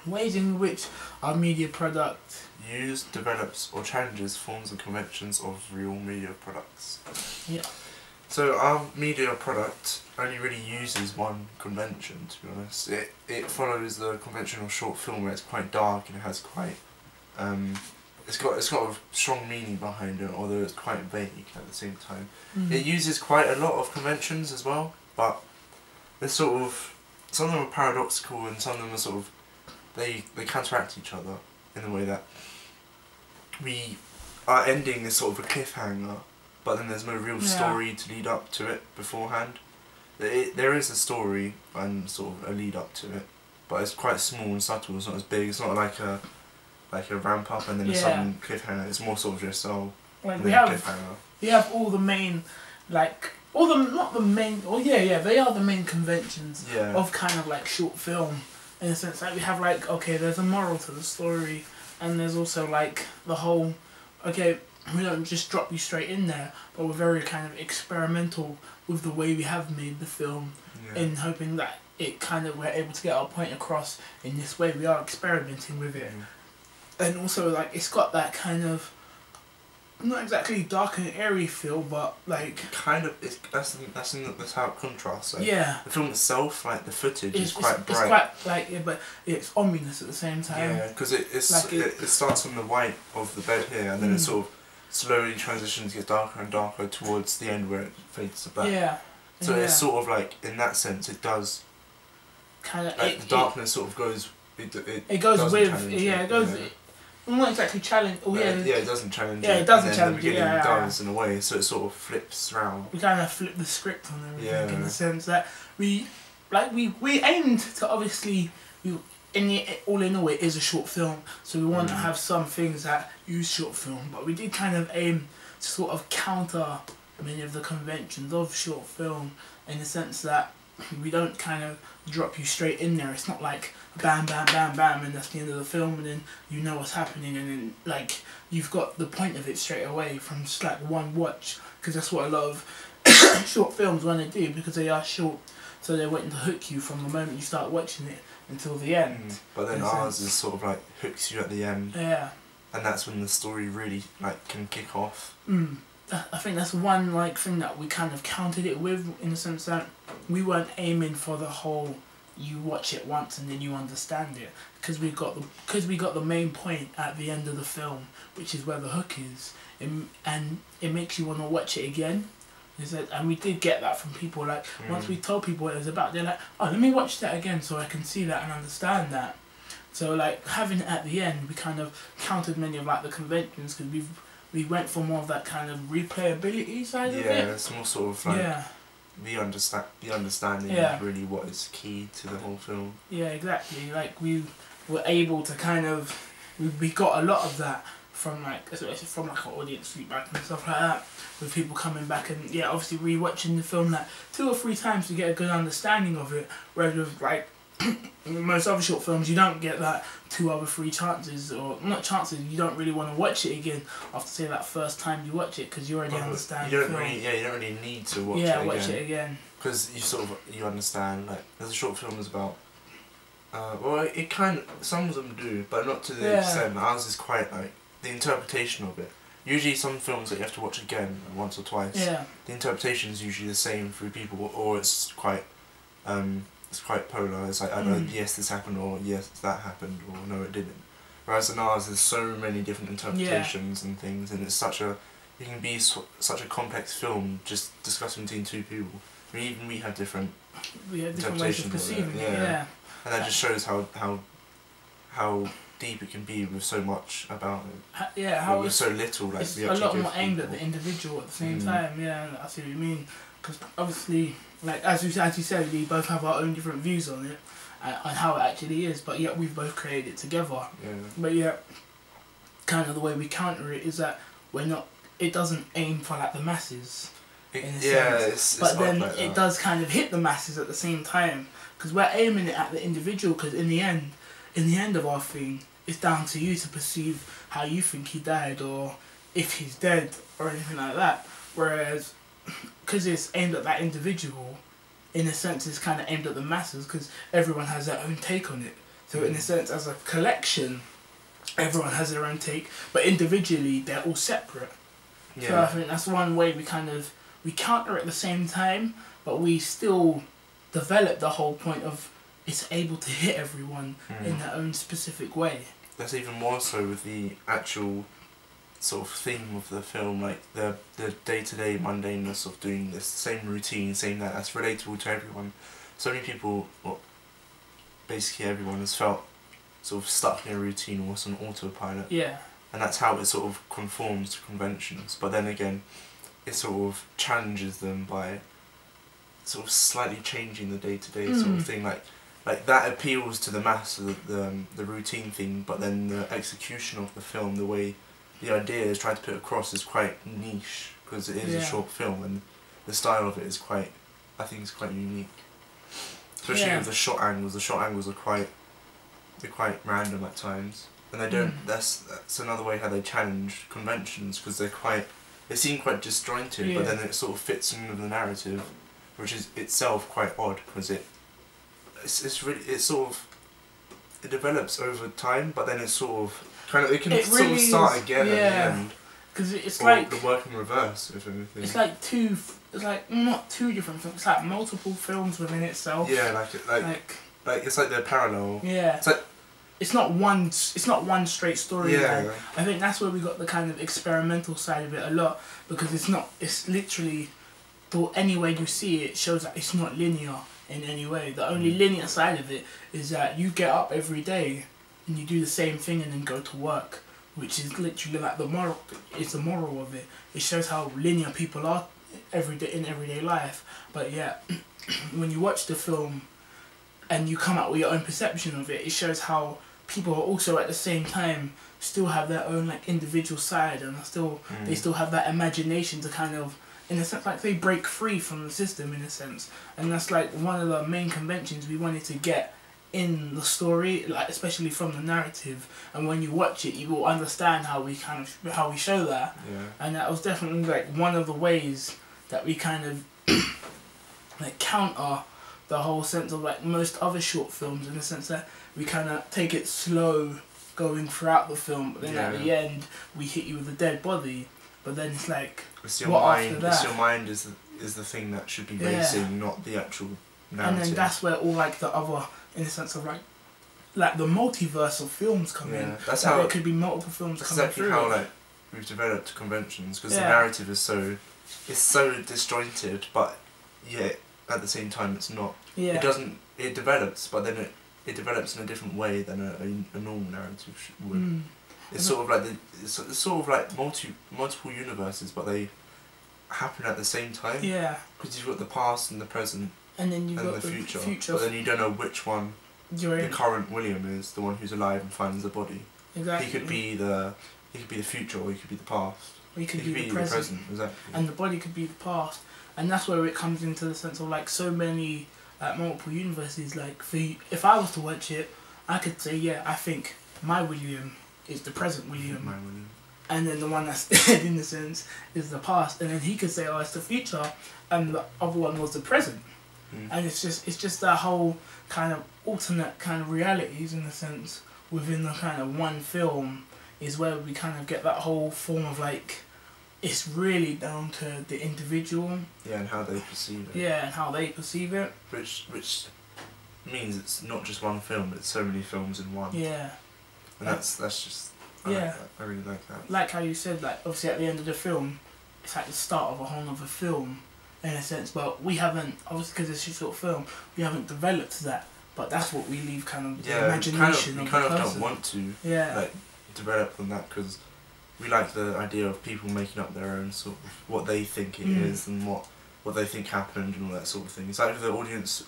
ways in which our media product use, develops, or challenges forms and conventions of real media products. Yeah. So our media product only really uses one convention, to be honest. It follows the conventional short film where it's quite dark and it has quite it's got a strong meaning behind it, although it's quite vague at the same time. It uses quite a lot of conventions as well, but they're sort of, some of them are paradoxical and some of them are sort of, they counteract each other in the way that we are ending is sort of a cliffhanger, but then there's no real story to lead up to it beforehand. There is a story and sort of a lead up to it, but it's quite small and subtle. It's not as big. It's not like a ramp up and then a sudden cliffhanger. It's more sort of just like cliffhanger. We have all the main, like all the not the main. Oh yeah, they are the main conventions of kind of like short film in a sense. Like we have like, okay, there's a moral to the story, and there's also like the whole, okay, we don't just drop you straight in there, but we're very kind of experimental with the way we have made the film, in hoping that it kind of, we're able to get our point across in this way. We are experimenting with it, and also like it's got that kind of not exactly dark and airy feel, but like kind of that's how it contrasts. Like, the film itself, like the footage, is quite bright. It's quite like but it's ominous at the same time. Yeah, because it starts on the white of the bed here, and then it sort of slowly transitions, gets darker and darker towards the end where it fades to black. Yeah. So it's sort of like, in that sense, it does kind of like the darkness sort of goes. It goes with it goes. Not exactly challenge. Oh yeah. It doesn't challenge. Yeah, it doesn't challenge. It does in a way, so it sort of flips around. We kind of flip the script on everything in the sense that we aimed to obviously all in all it is a short film, so we want to have some things that use short film, but we did kind of aim to sort of counter many of the conventions of short film in the sense that we don't kind of drop you straight in there. It's not like bam bam bam bam and that's the end of the film and then you know what's happening and then like you've got the point of it straight away from just like one watch, because that's what a lot of short films want to do, because they are short, so they're waiting to hook you from the moment you start watching it until the end. But then ours is sort of like hooks you at the end. Yeah. And that's when the story really like can kick off. I think that's one like thing that we kind of countered it with, in the sense that we weren't aiming for the whole you watch it once and then you understand it, because we got the main point at the end of the film, which is where the hook is, and it makes you want to watch it again. And we did get that from people, like once we told people what it was about, they're like, oh, let me watch that again so I can see that and understand that. So like having it at the end, we kind of countered many of like the conventions, because we went for more of that kind of replayability side of it. Yeah, it's more sort of like the understanding is really what is key to the whole film. Yeah, exactly. Like we were able to kind of we got a lot of that from like, especially from like our audience feedback and stuff like that, with people coming back and obviously rewatching the film like 2 or 3 times to get a good understanding of it, whereas with like most other short films you don't get that 2 or 3 chances, or not chances, you don't really want to watch it again after say that first time you watch it, because you already understand you don't really need to watch it again, because you understand, like there's a short film is about well, it kind of, some of them do, but not to the extent. Ours is quite like the interpretation of it. Usually some films that you have to watch again once or twice, the interpretation is usually the same for people, or it's quite polar. It's like, I know, yes, this happened, or yes, that happened, or no, it didn't. Whereas in ours, there's so many different interpretations and things, and it's it can be such a complex film just discussing between 2 people. I mean, even we have different ways of perceiving it. And that just shows how deep it can be with so much about it. How with so little, like it's a lot more aimed at the individual at the same time. Yeah, I see what you mean. Because obviously, like as you said, we both have our own different views on it and how it actually is. But yet we've both created it together. Yeah. But yet, kind of the way we counter it is that we're not. It doesn't aim for like the masses. In a sense. But then like it does kind of hit the masses at the same time, because we're aiming it at the individual. Because in the end of our thing, it's down to you to perceive how you think he died, or if he's dead, or anything like that. Whereas, because it's aimed at that individual, in a sense it's kind of aimed at the masses, because everyone has their own take on it. So in a sense, as a collection, everyone has their own take, but individually they're all separate. Yeah. So I think that's one way we counter at the same time, but we still develop the whole point of it's able to hit everyone in their own specific way. That's even more so with the actual sort of theme of the film, like the day-to-day mundaneness of doing this same routine, same that's relatable to everyone. So many people, well, basically everyone has felt sort of stuck in a routine, almost on autopilot. Yeah. And that's how it sort of conforms to conventions. But then again, it sort of challenges them by sort of slightly changing the day-to-day sort of thing. Like that appeals to the mass of the routine thing, but then the execution of the film, the way the idea is tried to put across is quite niche, because it is a short film, and the style of it is quite, I think it's quite unique. Especially with the shot angles. The shot angles are quite random at times, and they don't. That's another way how they challenge conventions, because they seem quite disjointed, but then it sort of fits in with the narrative, which is itself quite odd, because it develops over time, but then it sort of start again at the end. Because it's or like the work in reverse, if anything. It's like not two different films. It's like multiple films within itself. Yeah, like it's like they're parallel. Yeah. It's like it's not one straight story. Yeah. I think that's where we got the kind of experimental side of it a lot, because it's literally, any way you see it shows that it's not linear in any way. The only linear side of it is that you get up every day and you do the same thing and then go to work, which is literally like the moral. It's the moral of it. It shows how linear people are in everyday life. But yeah, when you watch the film and you come out with your own perception of it, it shows how people are also at the same time still have their own like individual side, and they still have that imagination to kind of, in a sense, like they break free from the system in a sense. And that's like one of the main conventions we wanted to get in the story, like especially from the narrative. And when you watch it, you will understand how we show that. Yeah. And that was definitely like one of the ways that we kind of like counter the whole sense of like most other short films, in the sense that we kind of take it slow going throughout the film, but then at the end we hit you with a dead body. But then it's like, it's your mind. It's your mind is the thing that should be racing, not the actual narrative. And then that's where all like the other, in the sense of like the multiverse of films come in. That's how it could be multiple films coming through. Exactly how like we've developed conventions, because the narrative is so disjointed, but yet at the same time it's not. Yeah. It develops, but then it develops in a different way than a normal narrative would. It's sort of like multiple universes, but they happen at the same time. Yeah. Because you've got the past and the present, and then you've got the future. But then you don't know which one the current William is, the one who's alive and finds the body. Exactly. He could be the future, or he could be the past. Or he could be the present. Exactly. And the body could be the past, and that's where it comes into the sense of like so many multiple universes. Like if I was to watch it, I could say I think my William is the present William. My William. And then the one that's dead, in a sense, is the past, and then he could say, it's the future, and the other one was the present. And it's just that whole kind of alternate kind of realities, in a sense, within the kind of one film, is where we kind of get that whole form of like, it's really down to the individual. Yeah, and how they perceive it. Yeah, and how they perceive it. Which means it's not just one film, it's so many films in one. Yeah. And that's just... I really like that. Like how you said, like obviously at the end of the film, it's like the start of a whole other film, in a sense. But we haven't, obviously because it's a short film, we haven't developed that. But that's what we leave kind of the imagination of the person. We kind of don't want to like develop on that, because we like the idea of people making up their own sort of what they think it is, and what they think happened and all that sort of thing. It's like with the audience,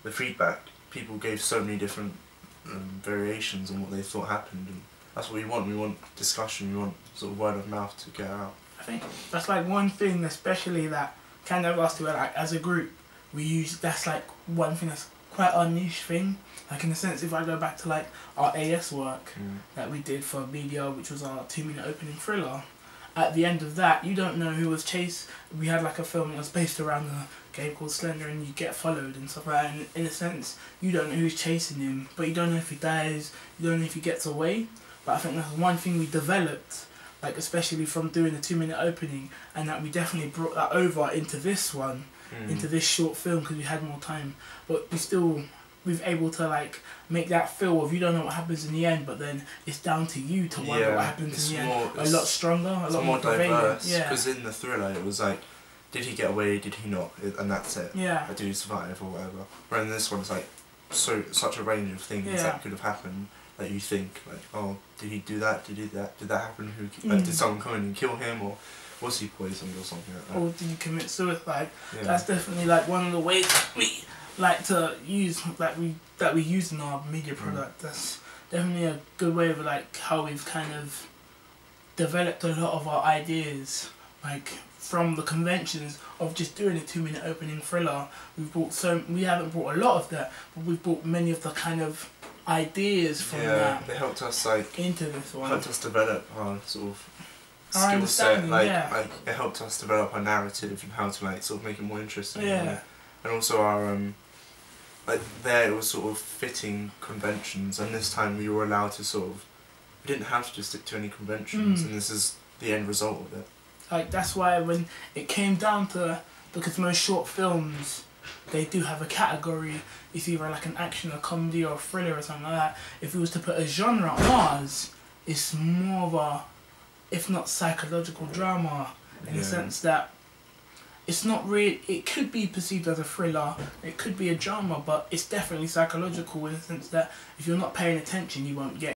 the feedback, people gave so many different variations on what they thought happened, and that's what we want. We want discussion. We want sort of word of mouth to get out. I think that's like one thing, especially that kind of us to like as a group, we use. That's like one thing that's quite our niche thing. Like in a sense, if I go back to like our AS work that we did for Media, which was our 2-minute opening thriller, at the end of that, you don't know who was chased. We had like a film that was based around a game called Slender, and you get followed and stuff like that. And in a sense, you don't know who's chasing him, but you don't know if he dies, you don't know if he gets away. But I think that's one thing we developed, like especially from doing the 2-minute opening, and that we definitely brought that over into this one, into this short film, because we had more time. But we've able to like make that feel of you don't know what happens in the end, but then it's down to you to wonder what happens in the end. A lot stronger, a lot more diverse. Because in the thriller, it was like, did he get away? Did he not? And that's it. Yeah. Or did he survive or whatever? Where in this one, it's like such a range of things that could have happened that you think like, oh, did he do that? Did that happen? Did someone come in and kill him, or was he poisoned or something like that? Or did he commit suicide? Yeah. That's definitely like one of the ways we like to use that we use in our media product. That's definitely a good way of like how we've kind of developed a lot of our ideas, like from the conventions of just doing a 2-minute opening thriller. We haven't brought a lot of that, but we've brought many of the kind of ideas from that. They helped us like into this one. Helped us develop our sort of skill set. Like it helped us develop our narrative and how to like sort of make it more interesting. Yeah. And also our like there it was sort of fitting conventions, and this time we were allowed to we didn't have to just stick to any conventions, and this is the end result of it. Like that's why when it came down to, because most short films, they do have a category, it's either like an action, a comedy, or a thriller or something like that. If we was to put a genre on ours, it's more of a, if not psychological drama, in the sense that it's not really, it could be perceived as a thriller, it could be a drama, but it's definitely psychological in the sense that if you're not paying attention, you won't get